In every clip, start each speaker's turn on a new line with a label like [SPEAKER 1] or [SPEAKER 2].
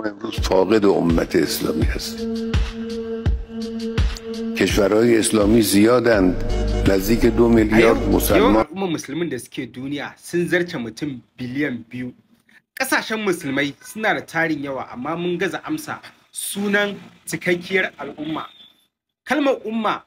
[SPEAKER 1] امروز فاقد امت اسلامی هست. کشورهای اسلامی زیادند، نزدیک 2 میلیارد مسلمان.
[SPEAKER 2] al'ummar musulmin da suke duniya sun zarce mutum biliyan 2. Ƙasashen musulmai suna da tarin yawa, amma mun gaza amsa sunan cikakkiyar al'umma. Kalmar umma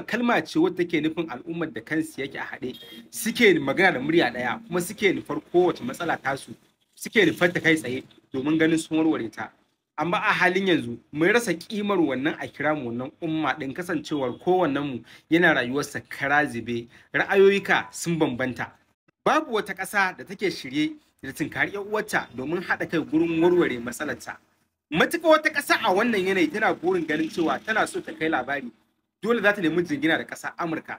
[SPEAKER 2] kalma ce wadda take nufin al'ummar da kansu yake a haɗe, suke magana da murya ɗaya, kuma suke nufar kowace matsala tasu, suke nufar ta kai tsaye domin ganin sun warware ta. Amma a halin yanzu mun rasa kimar wannan a kira mu wannan umma din, kasancewar kowannen mu yana rayuwarsa kara zube, ra'ayoyika sun bambanta. Babu wata ƙasa da take shirye da tunkari ƴan uwarta domin haɗa kai gurin warware matsalarta. Matuƙa wata ƙasa a wannan yanayi tana burin ganin cewa tana so ta kai labari, dole za ta nemi jingina da ƙasa Amurka.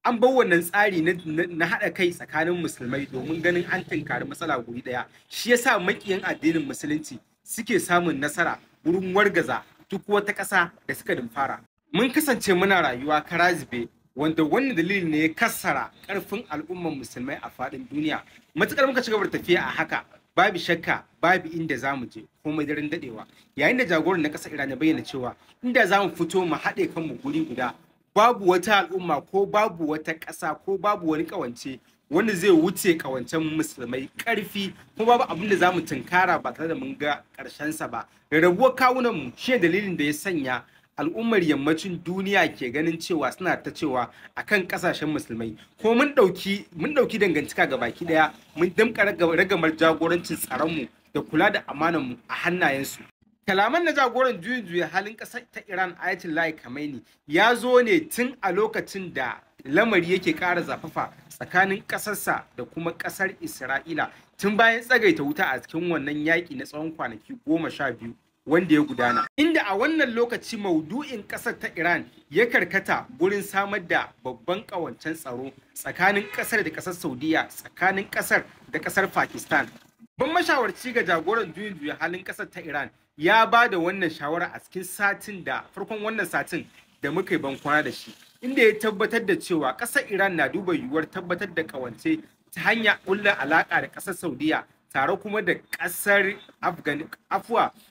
[SPEAKER 2] An bar wannan tsari na haɗa kai tsakanin musulmai domin ganin an tunkari matsala guri ɗaya. Shi yasa maƙiyan addinin musulunci suke samun nasara wurin wargaza duk wata ƙasa da suka dimfara. Mun kasance muna rayuwa kara zube, wanda wannan dalilin ne ya kassara ƙarfin al'ummar musulmai a faɗin duniya. Matuƙar muka ci gaba da tafiya a haka, babu shakka babu inda za mu je komai daren daɗewa. Yayin da jagoran na ƙasar Iran ya bayyana cewa inda za mu fito mu haɗe kanmu guri guda, babu wata al'umma ko babu wata ƙasa ko babu wani ƙawance wanda zai wuce ƙawancen musulmai ƙarfi, kuma babu abin da za mu tunkara ba tare da mun ga ƙarshensa ba. Rarrabuwar kawunanmu shi ne dalilin da ya sanya al'ummar yammacin duniya ke ganin cewa suna ta cewa akan ƙasashen musulmai, ko mun ɗauki dangantaka ga baki ɗaya, mun damƙa ragamar jagorancin tsaronmu da kula da amananmu a hannayensu. Kalaman na jagoran juyin juya halin ƙasar ta Iran Ayatollah Khamenei ya zo ne tun a lokacin da lamari yake ƙara zafafa tsakanin ƙasarsa da kuma ƙasar Isra'ila, tun bayan tsagaita wuta a cikin wannan yaƙi na tsawon kwanaki 12 wanda ya gudana. Inda a wannan lokaci maudu'in ƙasar ta Iran ya karkata gurin samar da babban ƙawancen tsaro tsakanin ƙasar da ƙasar Saudiya, tsakanin ƙasar da ƙasar Pakistan. Ban mashawarci ga jagoran juyin juya halin ƙasar ta Iran ya ba da wannan shawara a cikin farkon wannan satin da muka yi bankwana da shi, inda ya tabbatar da cewa ƙasar Iran na duba yiwuwar tabbatar da ƙawance ta hanyar ƙulla alaƙa da ƙasar Saudiya, tare kuma da ƙasar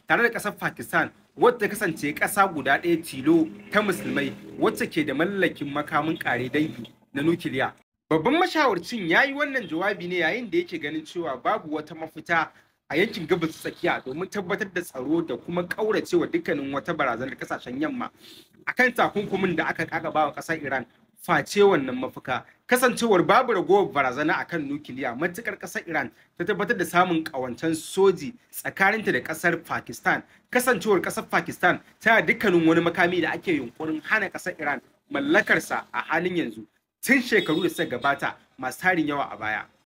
[SPEAKER 2] tare da ƙasar Pakistan, wadda ta kasance ƙasa guda ɗaya tilo ta musulmai wacce ke da mallakin makamin ƙare dangi na nukiliya. Babban mashawarcin ya yi wannan jawabi ne yayin da yake ganin cewa babu wata mafita a yankin gabas tsakiya domin tabbatar da tsaro da kuma ƙauracewa dukkanin wata barazanar ƙasashen yamma akan takunkumin da aka kakaba wa ƙasar Iran, face wannan mafaka. Kasancewar babu ragowar barazana akan nukiliya, matukar ƙasar Iran ta tabbatar da samun ƙawancen soji tsakaninta da ƙasar Pakistan. Kasancewar ƙasar Pakistan tana dukkanin wani makami da ake yunkurin hana ƙasar Iran mallakarsa a halin yanzu tun shekaru da suka gabata masu tarin yawa a baya.